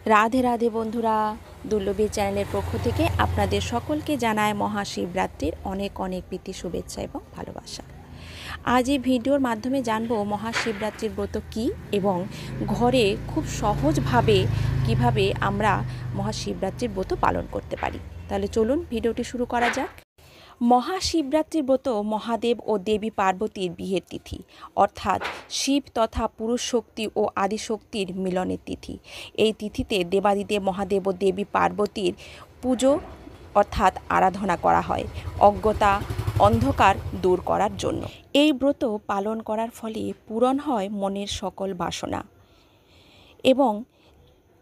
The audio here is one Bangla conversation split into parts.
রাধে রাধে বন্ধুরা, দুর্লভী চ্যানেলের পক্ষ থেকে আপনাদের সকলকে জানায় মহাশিবরাত্রির অনেক অনেক প্রীতি, শুভেচ্ছা এবং ভালোবাসা। আজ এই ভিডিওর মাধ্যমে জানবো মহাশিবরাত্রির ব্রত কী এবং ঘরে খুব সহজভাবে কিভাবে আমরা মহাশিবরাত্রির ব্রত পালন করতে পারি। তাহলে চলুন ভিডিওটি শুরু করা যাক। মহাশিবরাত্রির ব্রত মহাদেব ও দেবী পার্বতীর বিয়ের তিথি, অর্থাৎ শিব তথা পুরুষ শক্তি ও আদিশক্তির মিলনের তিথি। এই তিথিতে দেবাদিদেব মহাদেব ও দেবী পার্বতীর পুজো অর্থাৎ আরাধনা করা হয় অজ্ঞতা অন্ধকার দূর করার জন্য। এই ব্রত পালন করার ফলে পূরণ হয় মনের সকল বাসনা এবং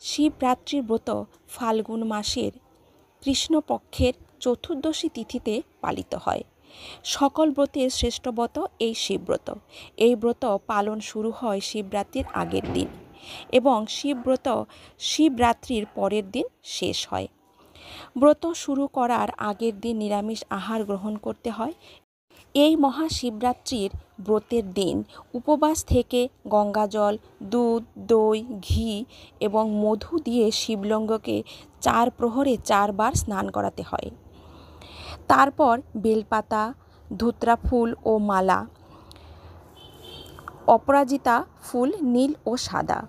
শিবরাত্রির ব্রত ফাল্গুন মাসের কৃষ্ণপক্ষের চতুর্দশী তিথিতে পালিত হয়। সকল ব্রতের শ্রেষ্ঠ ব্রত এই শিবব্রত। এই ব্রত পালন শুরু হয় শিবরাত্রির আগের দিন এবং শিবব্রত শিবরাত্রির পরের দিন শেষ হয়। ব্রত শুরু করার আগের দিন নিরামিষ আহার গ্রহণ করতে হয়। এই মহাশিবরাত্রির ব্রতের দিন উপবাস থেকে গঙ্গাজল, দুধ, দই, ঘি এবং মধু দিয়ে শিবলিঙ্গকে 4 প্রহরে 4 বার স্নান করাতে হয়। তারপর বেলপাতা, ধুত্রা ফুল ও মালা, অপরাজিতা ফুল নীল ও সাদা,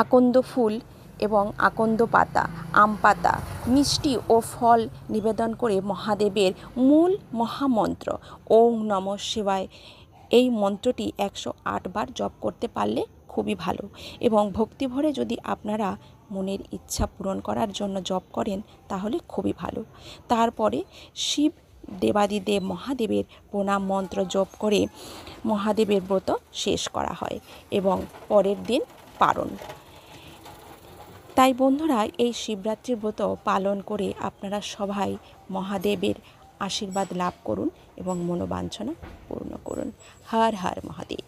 আকন্দ ফুল এবং আকন্দ পাতা, আম পাতা, মিষ্টি ও ফল নিবেদন করে মহাদেবের মূল মহামন্ত্র ওং নমঃ শিবায় এই মন্ত্রটি 108 বার জপ করতে পারলে খুবই ভালো এবং ভক্তিভরে যদি আপনারা মনের ইচ্ছা পূরণ করার জন্য জপ করেন তাহলে খুবই ভালো। তারপরে শিব দেবাদিদেব মহাদেবের প্রণাম মন্ত্র জপ করে মহাদেবের ব্রত শেষ করা হয় এবং পরের দিন পারণ। তাই বন্ধুরা, এই শিবরাত্রির ব্রত পালন করে আপনারা সবাই মহাদেবের আশীর্বাদ লাভ করুন এবং মনোবাঞ্ছনা পূর্ণ করুন। হর হর মহাদেব।